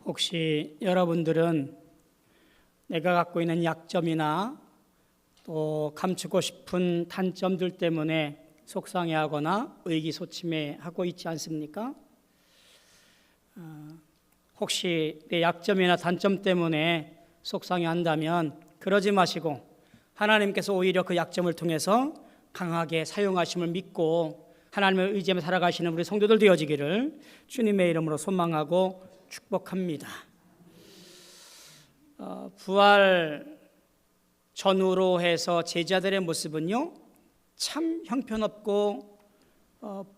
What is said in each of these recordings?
혹시 여러분들은 내가 갖고 있는 약점이나 또 감추고 싶은 단점들 때문에 속상해하거나 의기소침해하고 있지 않습니까? 혹시 내 약점이나 단점 때문에 속상해한다면 그러지 마시고 하나님께서 오히려 그 약점을 통해서 강하게 사용하심을 믿고 하나님을 의지하며 살아가시는 우리 성도들 되어지기를 주님의 이름으로 소망하고 축복합니다. 부활 전후로 해서 제자들의 모습은요, 참 형편없고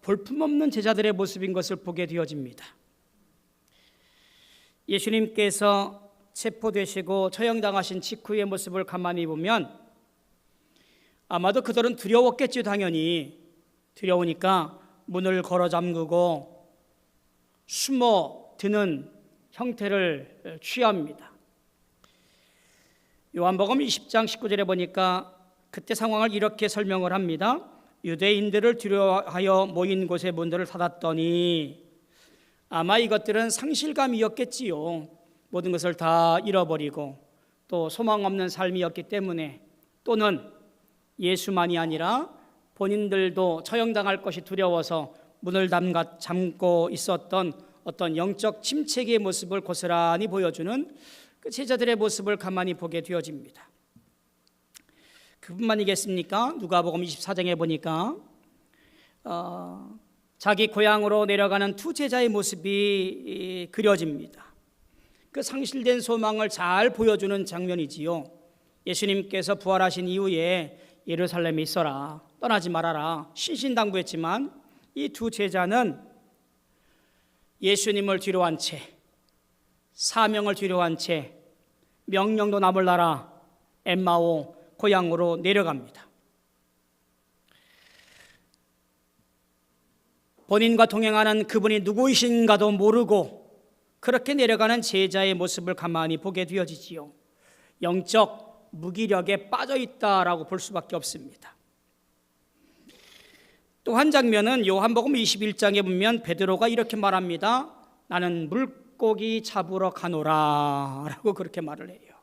볼품없는 제자들의 모습인 것을 보게 되어집니다. 예수님께서 체포되시고 처형당하신 직후의 모습을 가만히 보면 아마도 그들은 두려웠겠죠. 당연히 두려우니까 문을 걸어 잠그고 숨어 드는 형태를 취합니다. 요한복음 20장 19절에 보니까 그때 상황을 이렇게 설명을 합니다. 유대인들을 두려워하여 모인 곳의 문들을 닫았더니, 아마 이것들은 상실감이었겠지요. 모든 것을 다 잃어버리고 또 소망 없는 삶이었기 때문에, 또는 예수만이 아니라 본인들도 처형당할 것이 두려워서 문을 잠고 있었던 어떤 영적 침체기의 모습을 고스란히 보여주는 그 제자들의 모습을 가만히 보게 되어집니다. 그뿐만이겠습니까? 누가복음 24장에 보니까 자기 고향으로 내려가는 두 제자의 모습이 그려집니다. 그 상실된 소망을 잘 보여주는 장면이지요. 예수님께서 부활하신 이후에 예루살렘에 있어라, 떠나지 말아라 신신당부했지만 이 두 제자는 예수님을 뒤로한 채, 사명을 뒤로한 채 명령도 남을나라 엠마오 고향으로 내려갑니다. 본인과 동행하는 그분이 누구이신가도 모르고 그렇게 내려가는 제자의 모습을 가만히 보게 되어지지요. 영적 무기력에 빠져 있다라고 볼 수밖에 없습니다. 또 한 장면은 요한복음 21장에 보면 베드로가 이렇게 말합니다. 나는 물고기 잡으러 가노라 라고 그렇게 말을 해요.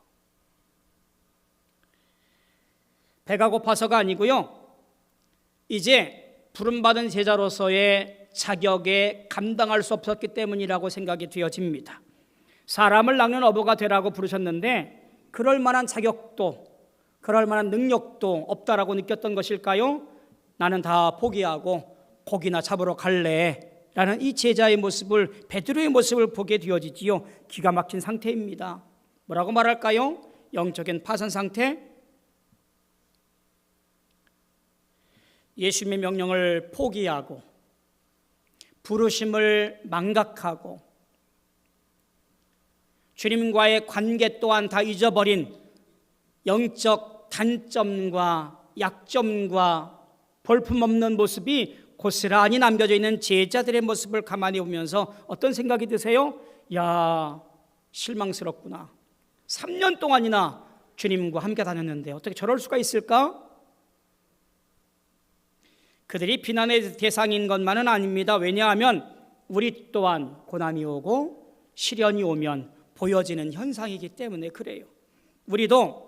배가 고파서가 아니고요, 이제 부름받은 제자로서의 자격에 감당할 수 없었기 때문이라고 생각이 되어집니다. 사람을 낚는 어부가 되라고 부르셨는데 그럴 만한 자격도 그럴 만한 능력도 없다라고 느꼈던 것일까요? 나는 다 포기하고 고기나 잡으러 갈래 라는 이 제자의 모습을, 베드로의 모습을 보게 되어지지요. 기가 막힌 상태입니다. 뭐라고 말할까요? 영적인 파산 상태. 예수님의 명령을 포기하고 부르심을 망각하고 주님과의 관계 또한 다 잊어버린 영적 단점과 약점과 볼품없는 모습이 고스란히 남겨져 있는 제자들의 모습을 가만히 보면서 어떤 생각이 드세요? 야, 실망스럽구나. 3년 동안이나 주님과 함께 다녔는데 어떻게 저럴 수가 있을까? 그들이 비난의 대상인 것만은 아닙니다. 왜냐하면 우리 또한 고난이 오고 시련이 오면 보여지는 현상이기 때문에 그래요. 우리도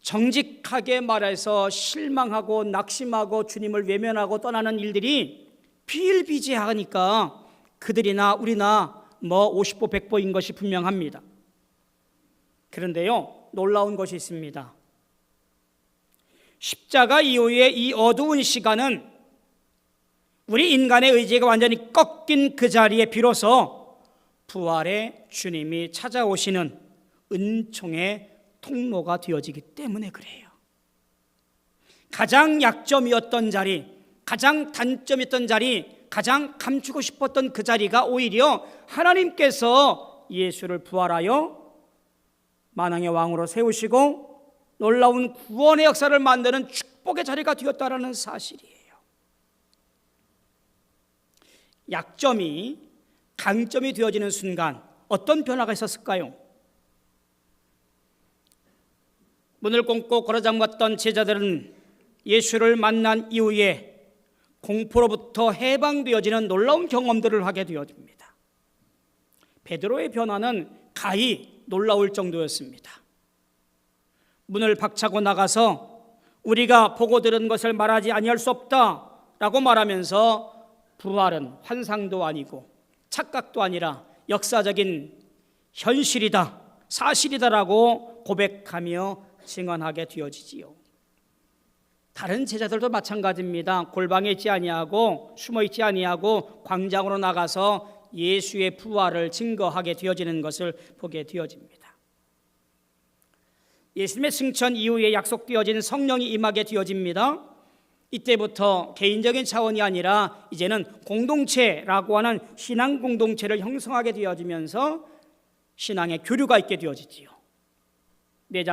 정직하게 말해서 실망하고 낙심하고 주님을 외면하고 떠나는 일들이 비일비재하니까 그들이나 우리나 50보 100보인 것이 분명합니다. 그런데요, 놀라운 것이 있습니다. 십자가 이후의 이 어두운 시간은 우리 인간의 의지가 완전히 꺾인 그 자리에 비로소 부활의 주님이 찾아오시는 은총의 통로가 되어지기 때문에 그래요. 가장 약점이었던 자리, 가장 단점이었던 자리, 가장 감추고 싶었던 그 자리가 오히려 하나님께서 예수를 부활하여 만왕의 왕으로 세우시고 놀라운 구원의 역사를 만드는 축복의 자리가 되었다라는 사실이에요. 약점이 강점이 되어지는 순간 어떤 변화가 있었을까요? 문을 꽁꽁 걸어 잠갔던 제자들은 예수를 만난 이후에 공포로부터 해방되어지는 놀라운 경험들을 하게 되어집니다. 베드로의 변화는 가히 놀라울 정도였습니다. 문을 박차고 나가서 우리가 보고 들은 것을 말하지 아니할 수 없다라고 말하면서 부활은 환상도 아니고 착각도 아니라 역사적인 현실이다, 사실이다라고 고백하며 증언하게 되어지지요. 다른 제자들도 마찬가지입니다. 골방에 있지 아니하고 숨어 있지 아니하고 광장으로 나가서 예수의 부활을 증거하게 되어지는 것을 보게 되어집니다. 예수님의 승천 이후에 약속되어진 성령이 임하게 되어집니다. 이때부터 개인적인 차원이 아니라 이제는 공동체라고 하는 신앙 공동체를 형성하게 되어지면서 신앙의 교류가 있게 되어지지요. 내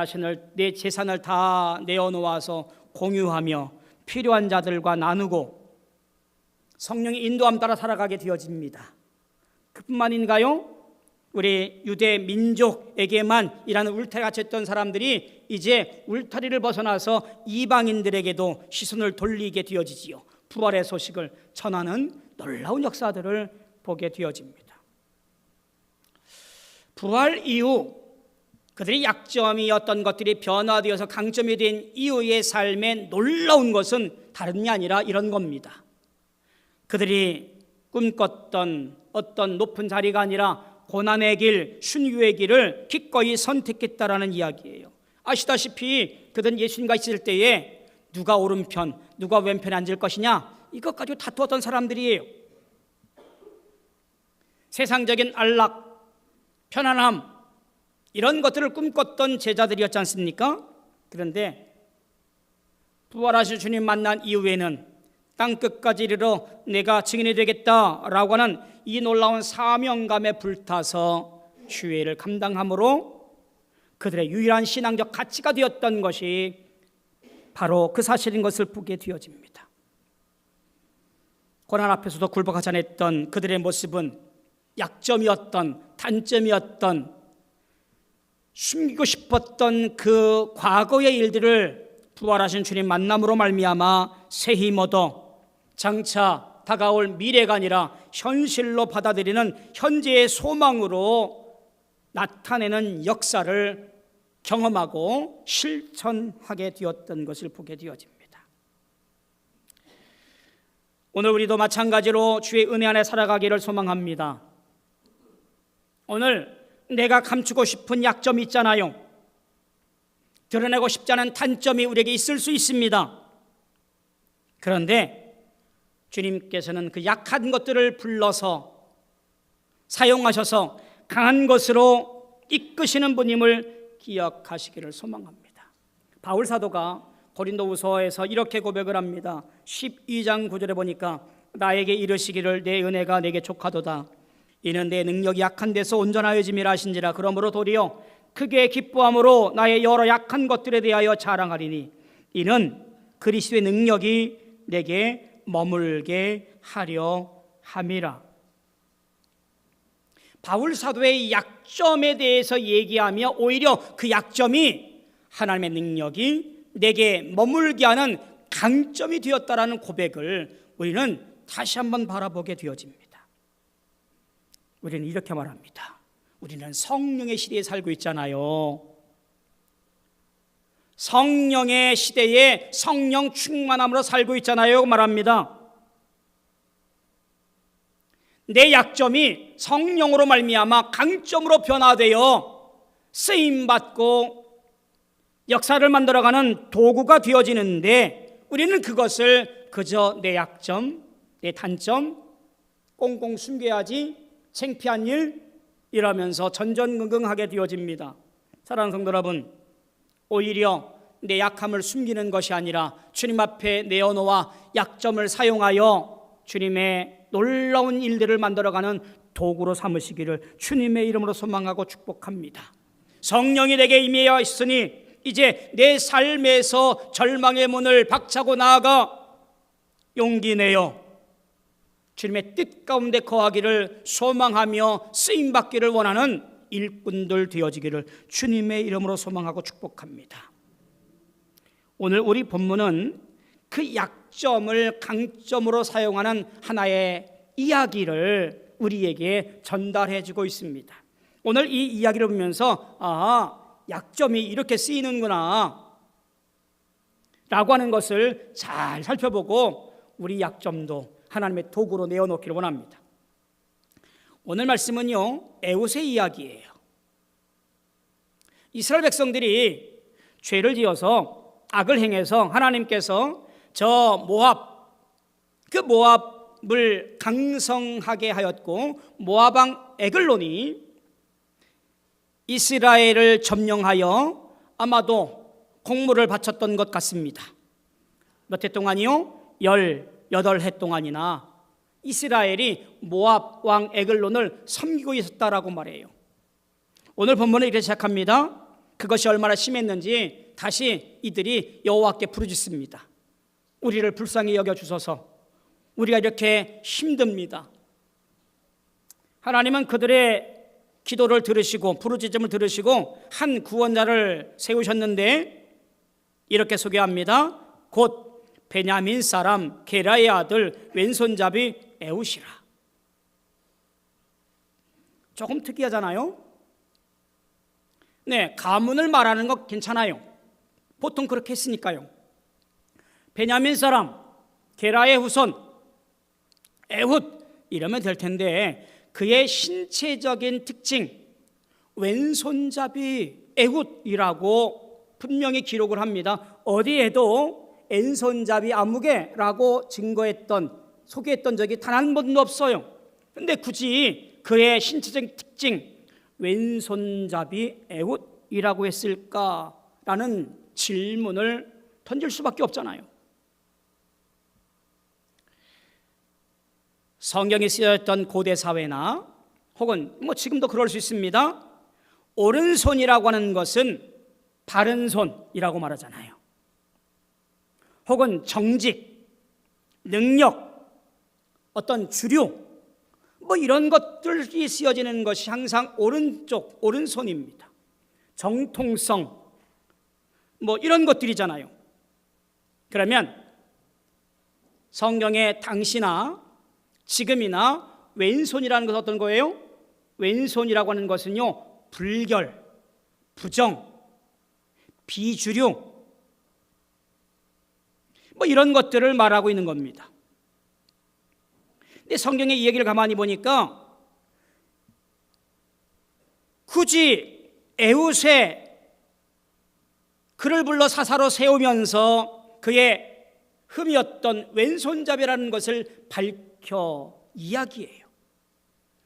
재산을 다 내어놓아서 공유하며 필요한 자들과 나누고 성령의 인도함 따라 살아가게 되어집니다. 그뿐만인가요? 우리 유대 민족에게만 이라는 울타리 갇혔던 사람들이 이제 울타리를 벗어나서 이방인들에게도 시선을 돌리게 되어지지요. 부활의 소식을 전하는 놀라운 역사들을 보게 되어집니다. 부활 이후 그들의 약점이었던 것들이 변화되어서 강점이 된 이후의 삶에 놀라운 것은 다른 게 아니라 이런 겁니다. 그들이 꿈꿨던 어떤 높은 자리가 아니라 고난의 길, 순교의 길을 기꺼이 선택했다라는 이야기예요. 아시다시피 그들은 예수님과 있을 때에 누가 오른편, 누가 왼편에 앉을 것이냐 이것 가지고 다투었던 사람들이에요. 세상적인 안락, 편안함 이런 것들을 꿈꿨던 제자들이었지 않습니까? 그런데 부활하신 주님 만난 이후에는 땅끝까지 이르러 내가 증인이 되겠다라고 하는 이 놀라운 사명감에 불타서 주의를 감당함으로 그들의 유일한 신앙적 가치가 되었던 것이 바로 그 사실인 것을 보게 되어집니다. 고난 앞에서도 굴복하지 않았던 그들의 모습은 약점이었던, 단점이었던, 숨기고 싶었던 그 과거의 일들을 부활하신 주님 만남으로 말미암아 새 힘 얻어 장차 다가올 미래가 아니라 현실로 받아들이는 현재의 소망으로 나타내는 역사를 경험하고 실천하게 되었던 것을 보게 되어집니다. 오늘 우리도 마찬가지로 주의 은혜 안에 살아가기를 소망합니다. 오늘 내가 감추고 싶은 약점이 있잖아요. 드러내고 싶지 않은 단점이 우리에게 있을 수 있습니다. 그런데 주님께서는 그 약한 것들을 불러서 사용하셔서 강한 것으로 이끄시는 분임을 기억하시기를 소망합니다. 바울 사도가 고린도후서에서 이렇게 고백을 합니다. 12장 9절에 보니까 나에게 이르시기를 내 은혜가 내게 족하도다. 이는 내 능력이 약한 데서 온전하여짐이라 하신지라. 그러므로 도리어 크게 기뻐함으로 나의 여러 약한 것들에 대하여 자랑하리니 이는 그리스도의 능력이 내게 머물게 하려 함이라. 바울 사도의 약점에 대해서 얘기하며 오히려 그 약점이 하나님의 능력이 내게 머물게 하는 강점이 되었다라는 고백을 우리는 다시 한번 바라보게 되어집니다. 우리는 이렇게 말합니다. 우리는 성령의 시대에 살고 있잖아요. 성령의 시대에 성령 충만함으로 살고 있잖아요 말합니다. 내 약점이 성령으로 말미암아 강점으로 변화되어 쓰임받고 역사를 만들어가는 도구가 되어지는데 우리는 그것을 그저 내 약점, 내 단점, 꽁꽁 숨겨야지 창피한 일 이러면서 전전긍긍하게 되어집니다. 사랑하는 성도 여러분, 오히려 내 약함을 숨기는 것이 아니라 주님 앞에 내어놓아 약점을 사용하여 주님의 놀라운 일들을 만들어가는 도구로 삼으시기를 주님의 이름으로 소망하고 축복합니다. 성령이 내게 임하여 있으니 이제 내 삶에서 절망의 문을 박차고 나아가 용기 내어 주님의 뜻 가운데 거하기를 소망하며 쓰임받기를 원하는 일꾼들 되어지기를 주님의 이름으로 소망하고 축복합니다. 오늘 우리 본문은 그 약점을 강점으로 사용하는 하나의 이야기를 우리에게 전달해주고 있습니다. 오늘 이 이야기를 보면서 약점이 이렇게 쓰이는구나 라고 하는 것을 잘 살펴보고 우리 약점도 하나님의 도구로 내어놓기를 원합니다. 오늘 말씀은요, 에훗의 이야기예요. 이스라엘 백성들이 죄를 지어서 악을 행해서 하나님께서 저 모압을 강성하게 하였고 모압 왕 에글론이 이스라엘을 점령하여 아마도 공물을 바쳤던 것 같습니다. 몇 해 동안이요? 18해 동안이나 이스라엘이 모압 왕 에글론을 섬기고 있었다라고 말해요. 오늘 본문은 이렇게 시작합니다. 그것이 얼마나 심했는지 다시 이들이 여호와께 부르짖습니다. 우리를 불쌍히 여겨주소서. 우리가 이렇게 힘듭니다. 하나님은 그들의 기도를 들으시고 부르짖음을 들으시고 한 구원자를 세우셨는데 이렇게 소개합니다. 곧 베냐민 사람 게라의 아들 왼손잡이 에훗이라. 조금 특이하잖아요. 네, 가문을 말하는 거 괜찮아요. 보통 그렇게 했으니까요. 베냐민 사람 게라의 후손 에훗 이러면 될 텐데 그의 신체적인 특징 왼손잡이 에훗이라고 분명히 기록을 합니다. 어디에도 왼손잡이 아무개라고 소개했던 적이 단 한 번도 없어요. 근데 굳이 그의 신체적 특징 왼손잡이 에훗이라고 했을까라는 질문을 던질 수밖에 없잖아요. 성경에 쓰여졌던 고대 사회나 혹은 지금도 그럴 수 있습니다. 오른손이라고 하는 것은 바른 손이라고 말하잖아요. 혹은 정직, 능력, 어떤 주류 이런 것들이 쓰여지는 것이 항상 오른손입니다. 정통성 이런 것들이잖아요. 그러면 성경에 당시나 지금이나 왼손이라는 것은 어떤 거예요? 왼손이라고 하는 것은요, 불결, 부정, 비주류 이런 것들을 말하고 있는 겁니다. 근데 성경의 이 얘기를 가만히 보니까 굳이 에훗의 그를 불러 사사로 세우면서 그의 흠이었던 왼손잡이라는 것을 밝혀 이야기해요.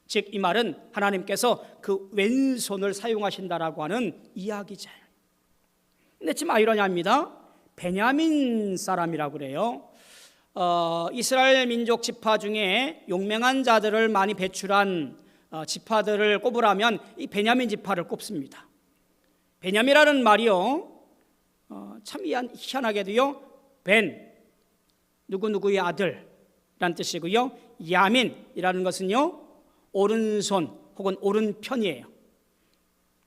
즉 이 말은 하나님께서 그 왼손을 사용하신다라고 하는 이야기잖아요. 근데 지금 아이러니합니다. 베냐민 사람이라고 그래요. 이스라엘 민족 지파 중에 용맹한 자들을 많이 배출한 지파들을 꼽으라면 이 베냐민 지파를 꼽습니다. 베냐민이라는 말이요, 참 희한하게도요, 벤 누구누구의 아들이란 뜻이고요, 야민이라는 것은요 오른손 혹은 오른편이에요.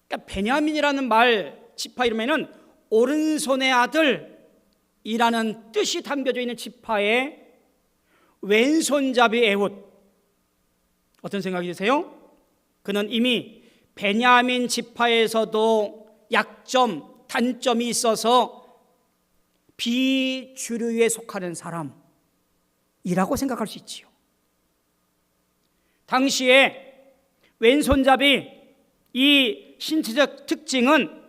그러니까 베냐민이라는 말 지파 이름에는 오른손의 아들이라는 뜻이 담겨져 있는 지파의 왼손잡이 에훗. 어떤 생각이 드세요? 그는 이미 베냐민 지파에서도 약점, 단점이 있어서 비주류에 속하는 사람이라고 생각할 수 있지요. 당시에 왼손잡이 이 신체적 특징은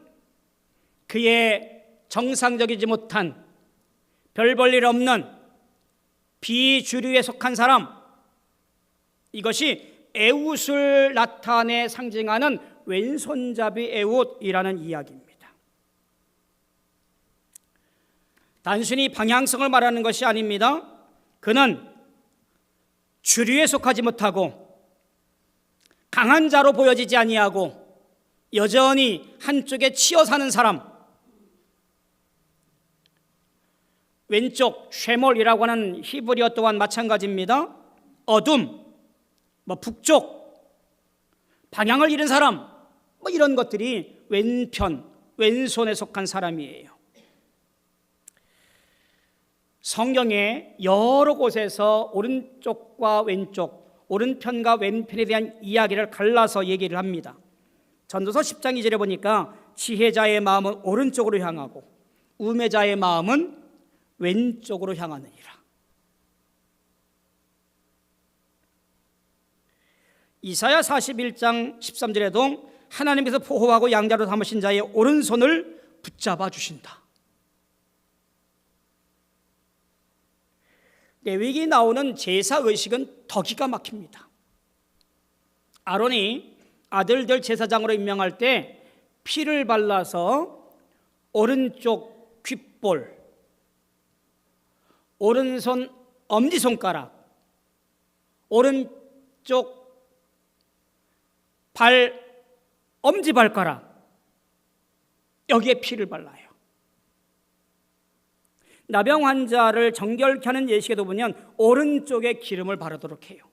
그의 정상적이지 못한 별 볼 일 없는 비주류에 속한 사람, 이것이 에훗을 나타내 상징하는 왼손잡이 에훗이라는 이야기입니다. 단순히 방향성을 말하는 것이 아닙니다. 그는 주류에 속하지 못하고 강한 자로 보여지지 아니하고 여전히 한쪽에 치여 사는 사람, 왼쪽 쉐몰이라고 하는 히브리어 또한 마찬가지입니다. 어둠, 북쪽, 방향을 잃은 사람, 이런 것들이 왼손에 속한 사람이에요. 성경에 여러 곳에서 오른쪽과 왼쪽, 오른편과 왼편에 대한 이야기를 갈라서 얘기를 합니다. 전도서 10장 2절에 보니까 지혜자의 마음은 오른쪽으로 향하고 우매자의 마음은 왼쪽으로 향하느니라. 이사야 41장 13절에도 하나님께서 보호하고 양자로 삼으신 자의 오른손을 붙잡아 주신다. 레위기에 나오는 제사의식은 더 기가 막힙니다. 아론이 아들들 제사장으로 임명할 때 피를 발라서 오른쪽 귓볼, 오른손 엄지손가락, 오른쪽 발 엄지발가락, 여기에 피를 발라요. 나병 환자를 정결케 하는 예식에도 보면 오른쪽에 기름을 바르도록 해요.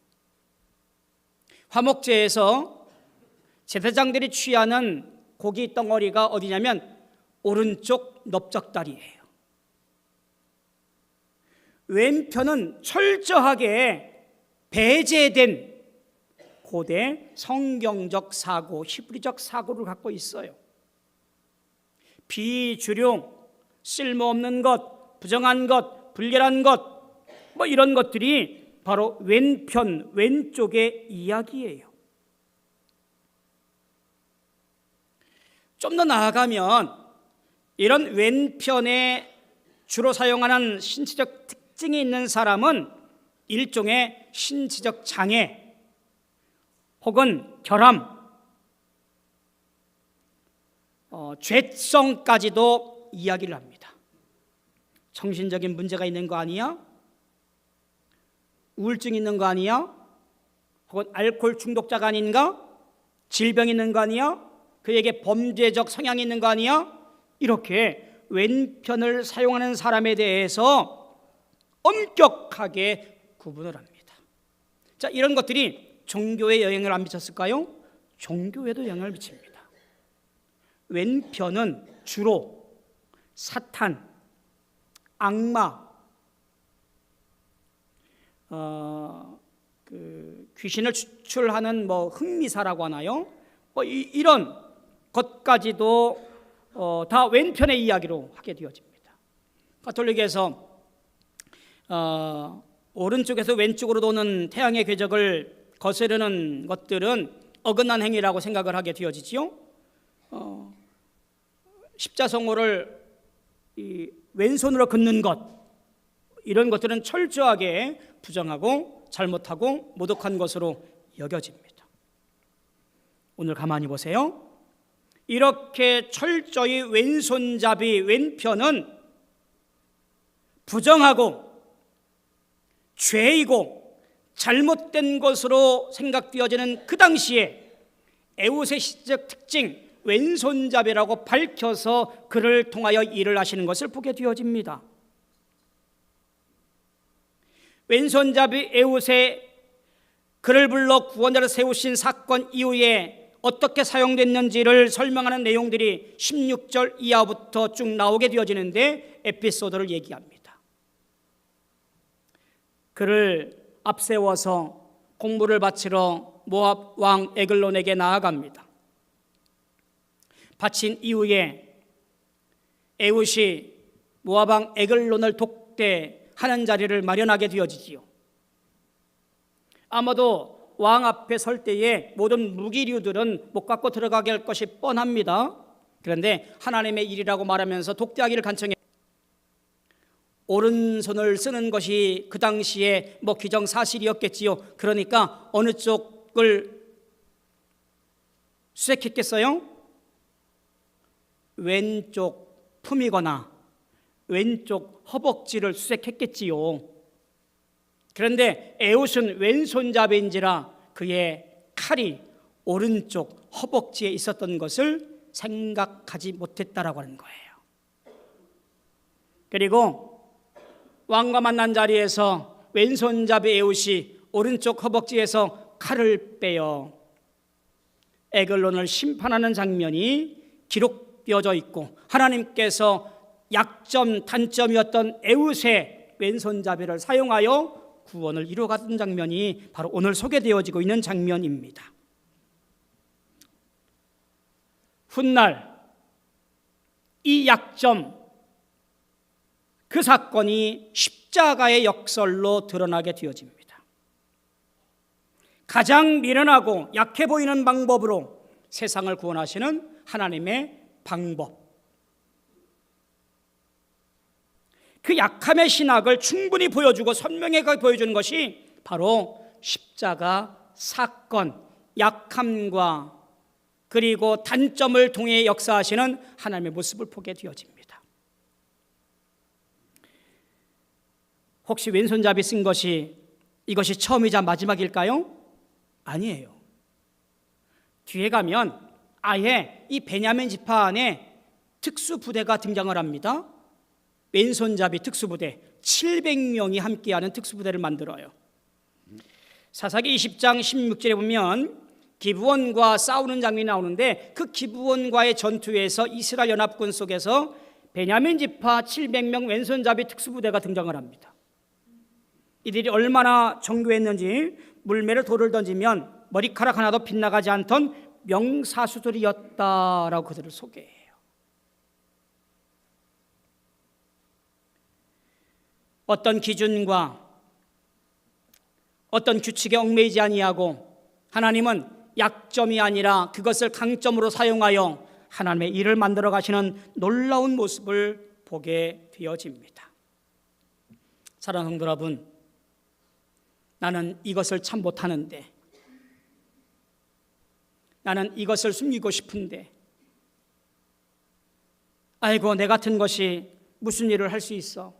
화목제에서 제사장들이 취하는 고기 덩어리가 어디냐면 오른쪽 넓적다리예요. 왼편은 철저하게 배제된 고대 성경적 사고, 히브리적 사고를 갖고 있어요. 비주류, 쓸모없는 것, 부정한 것, 불결한 것, 뭐 이런 것들이 바로 왼편, 왼쪽의 이야기예요. 좀 더 나아가면 이런 왼편에 주로 사용하는 신체적 특징이 있는 사람은 일종의 신체적 장애 혹은 결함, 죄성까지도 이야기를 합니다. 정신적인 문제가 있는 거 아니야? 우울증 있는 거 아니야? 혹은 알코올 중독자가 아닌가? 질병 있는 거 아니야? 그에게 범죄적 성향이 있는 거 아니야? 이렇게 왼편을 사용하는 사람에 대해서 엄격하게 구분을 합니다. 자, 이런 것들이 종교에 영향을 안 미쳤을까요? 종교에도 영향을 미칩니다. 왼편은 주로 사탄, 악마, 귀신을 추출하는 흑미사라고 하나요? 이런 것까지도 다 왼편의 이야기로 하게 되어집니다. 가톨릭에서 오른쪽에서 왼쪽으로 도는 태양의 궤적을 거스르는 것들은 어긋난 행위라고 생각을 하게 되어지지요. 십자성호를 왼손으로 긋는 것, 이런 것들은 철저하게 부정하고 잘못하고 모독한 것으로 여겨집니다. 오늘 가만히 보세요. 이렇게 철저히 왼손잡이, 왼편은 부정하고 죄이고 잘못된 것으로 생각되어지는 그 당시에 에웃의 시적 특징, 왼손잡이라고 밝혀서 그를 통하여 일을 하시는 것을 보게 되어집니다. 왼손잡이 에웃의 그를 불러 구원자로 세우신 사건 이후에 어떻게 사용됐는지를 설명하는 내용들이 16절 이하부터 쭉 나오게 되어지는데 에피소드를 얘기합니다. 그를 앞세워서 공물을 바치러 모압 왕 에글론에게 나아갑니다. 바친 이후에 에웃이 모압 왕 에글론을 독대하는 자리를 마련하게 되어지지요. 아마도 왕 앞에 설 때에 모든 무기류들은 못 갖고 들어가게 할 것이 뻔합니다. 그런데 하나님의 일이라고 말하면서 독대하기를 간청해. 오른손을 쓰는 것이 그 당시에 기정사실이었겠지요. 그러니까 어느 쪽을 수색했겠어요? 왼쪽 품이거나 왼쪽 허벅지를 수색했겠지요. 그런데 에웃은 왼손잡이인지라 그의 칼이 오른쪽 허벅지에 있었던 것을 생각하지 못했다라고 하는 거예요. 그리고 왕과 만난 자리에서 왼손잡이 에웃이 오른쪽 허벅지에서 칼을 빼어 에글론을 심판하는 장면이 기록되어져 있고, 하나님께서 약점, 단점이었던 에웃의 왼손잡이를 사용하여 구원을 이루어가던 장면이 바로 오늘 소개되어지고 있는 장면입니다. 훗날 이 약점, 그 사건이 십자가의 역설로 드러나게 되어집니다. 가장 미련하고 약해 보이는 방법으로 세상을 구원하시는 하나님의 방법, 그 약함의 신학을 충분히 보여주고 선명하게 보여주는 것이 바로 십자가 사건, 약함과 그리고 단점을 통해 역사하시는 하나님의 모습을 보게 되어집니다. 혹시 왼손잡이 쓴 것이 이것이 처음이자 마지막일까요? 아니에요. 뒤에 가면 아예 이 베냐민 지파 안에 특수부대가 등장을 합니다. 왼손잡이 특수부대 700명이 함께하는 특수부대를 만들어요. 사사기 20장 16절에 보면 기브온과 싸우는 장면이 나오는데 그 기브온과의 전투에서 이스라엘 연합군 속에서 베냐민 지파 700명 왼손잡이 특수부대가 등장을 합니다. 이들이 얼마나 정교했는지 물매를 돌을 던지면 머리카락 하나도 빗나가지 않던 명사수들이었다라고 그들을 소개해요. 어떤 기준과 어떤 규칙에 얽매이지 아니하고 하나님은 약점이 아니라 그것을 강점으로 사용하여 하나님의 일을 만들어 가시는 놀라운 모습을 보게 되어집니다. 사랑하는 성도 여러분, 나는 이것을 참 못하는데, 나는 이것을 숨기고 싶은데, 아이고 내 같은 것이 무슨 일을 할 수 있어?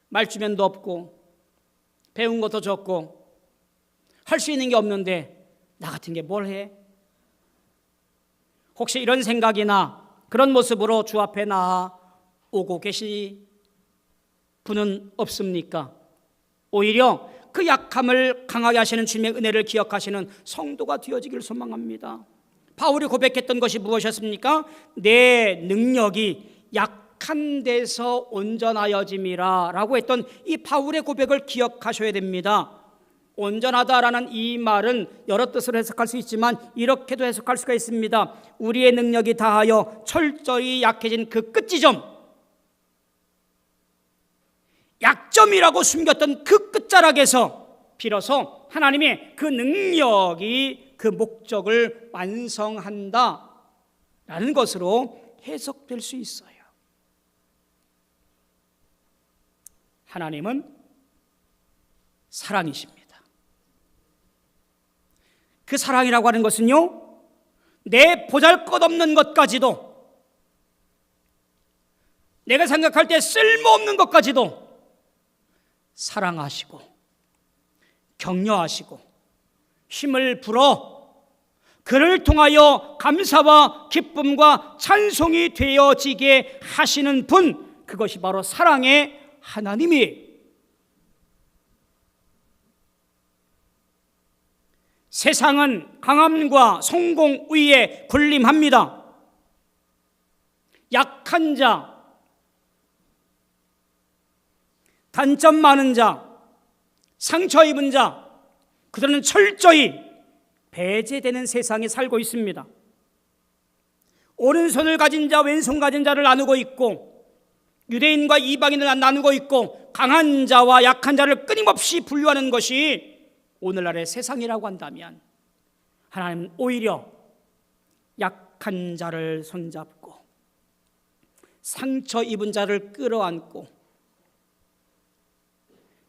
말주변도 없고 배운 것도 적고 할 수 있는 게 없는데 나 같은 게 뭘 해? 혹시 이런 생각이나 그런 모습으로 주 앞에 나오고 계시 분은 없습니까? 오히려 그 약함을 강하게 하시는 주님의 은혜를 기억하시는 성도가 되어지기를 소망합니다. 바울이 고백했던 것이 무엇이었습니까? 내 능력이 약한 데서 온전하여짐이라 라고 했던 이 바울의 고백을 기억하셔야 됩니다. 온전하다라는 이 말은 여러 뜻으로 해석할 수 있지만 이렇게도 해석할 수가 있습니다. 우리의 능력이 다하여 철저히 약해진 그 끝지점, 약점이라고 숨겼던 그 끝자락에서 비로소 하나님의 그 능력이 그 목적을 완성한다라는 것으로 해석될 수 있어요. 하나님은 사랑이십니다. 그 사랑이라고 하는 것은요, 내 보잘것없는 것까지도, 내가 생각할 때 쓸모없는 것까지도 사랑하시고 격려하시고 힘을 불어 그를 통하여 감사와 기쁨과 찬송이 되어지게 하시는 분, 그것이 바로 사랑의 하나님이에요. 세상은 강함과 성공 위에 군림합니다. 약한 자, 단점 많은 자, 상처 입은 자, 그들은 철저히 배제되는 세상에 살고 있습니다. 오른손을 가진 자, 왼손 가진 자를 나누고 있고, 유대인과 이방인을 나누고 있고, 강한 자와 약한 자를 끊임없이 분류하는 것이 오늘날의 세상이라고 한다면, 하나님은 오히려 약한 자를 손잡고 상처 입은 자를 끌어안고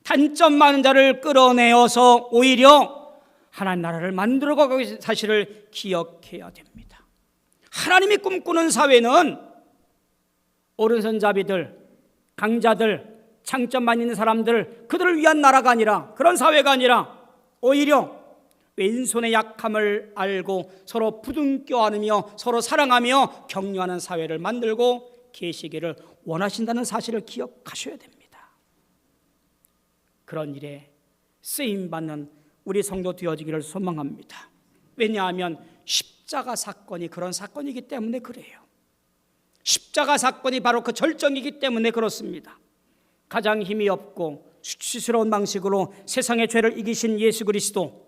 단점 많은 자를 끌어내어서 오히려 하나님 나라를 만들어가고 있는 사실을 기억해야 됩니다. 하나님이 꿈꾸는 사회는 오른손잡이들, 강자들, 장점만 있는 사람들, 그들을 위한 나라가 아니라, 그런 사회가 아니라 오히려 왼손의 약함을 알고 서로 부둥켜 안으며 서로 사랑하며 격려하는 사회를 만들고 계시기를 원하신다는 사실을 기억하셔야 됩니다. 그런 일에 쓰임받는 우리 성도 되어지기를 소망합니다. 왜냐하면 십자가 사건이 그런 사건이기 때문에 그래요. 십자가 사건이 바로 그 절정이기 때문에 그렇습니다. 가장 힘이 없고 수치스러운 방식으로 세상의 죄를 이기신 예수 그리스도,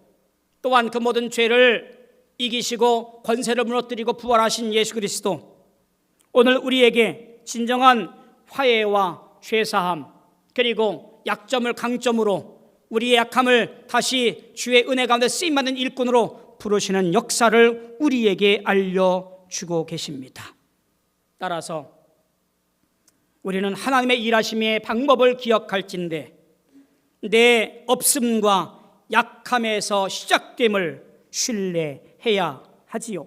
또한 그 모든 죄를 이기시고 권세를 무너뜨리고 부활하신 예수 그리스도, 오늘 우리에게 진정한 화해와 죄사함, 그리고 약점을 강점으로 우리의 약함을 다시 주의 은혜 가운데 쓰임받는 일꾼으로 부르시는 역사를 우리에게 알려주고 계십니다. 따라서 우리는 하나님의 일하심의 방법을 기억할진대 내 없음과 약함에서 시작됨을 신뢰해야 하지요.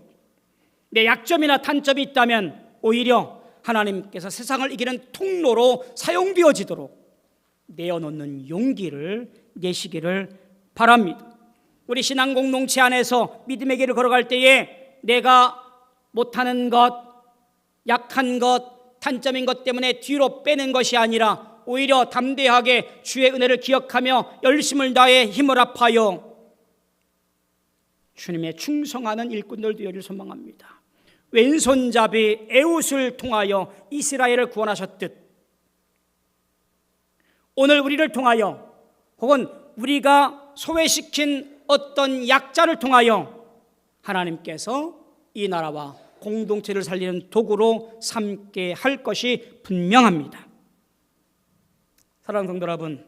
내 약점이나 단점이 있다면 오히려 하나님께서 세상을 이기는 통로로 사용되어지도록 내어놓는 용기를 내시기를 바랍니다. 우리 신앙 공동체 안에서 믿음의 길을 걸어갈 때에 내가 못하는 것, 약한 것, 단점인 것 때문에 뒤로 빼는 것이 아니라 오히려 담대하게 주의 은혜를 기억하며 열심을 다해 힘을 합하여 주님의 충성하는 일꾼들 되기를 소망합니다. 왼손잡이 에훗을 통하여 이스라엘을 구원하셨듯 오늘 우리를 통하여 혹은 우리가 소외시킨 어떤 약자를 통하여 하나님께서 이 나라와 공동체를 살리는 도구로 삼게 할 것이 분명합니다. 사랑하는 성도 여러분,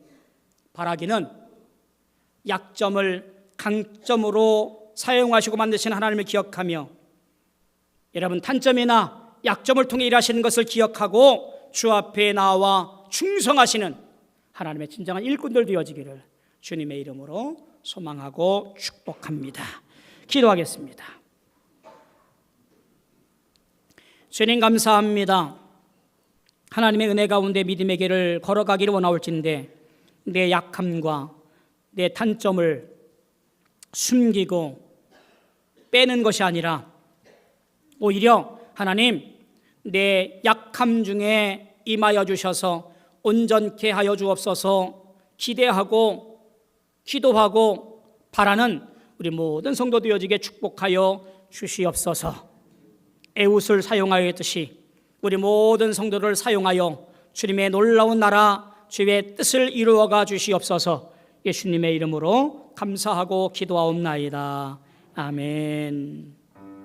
바라기는 약점을 강점으로 사용하시고 만드신 하나님을 기억하며 여러분 단점이나 약점을 통해 일하시는 것을 기억하고 주 앞에 나와 충성하시는 하나님의 진정한 일꾼들 되어지기를 주님의 이름으로 소망하고 축복합니다. 기도하겠습니다. 주님 감사합니다. 하나님의 은혜 가운데 믿음의 길을 걸어가기를 원하올진데 내 약함과 내 단점을 숨기고 빼는 것이 아니라 오히려 하나님 내 약함 중에 임하여 주셔서 온전케 하여 주옵소서. 기대하고 기도하고 바라는 우리 모든 성도 되어지게 축복하여 주시옵소서. 에훗을 사용하였듯이 우리 모든 성도를 사용하여 주님의 놀라운 나라 주의 뜻을 이루어가 주시옵소서. 예수님의 이름으로 감사하고 기도하옵나이다. 아멘.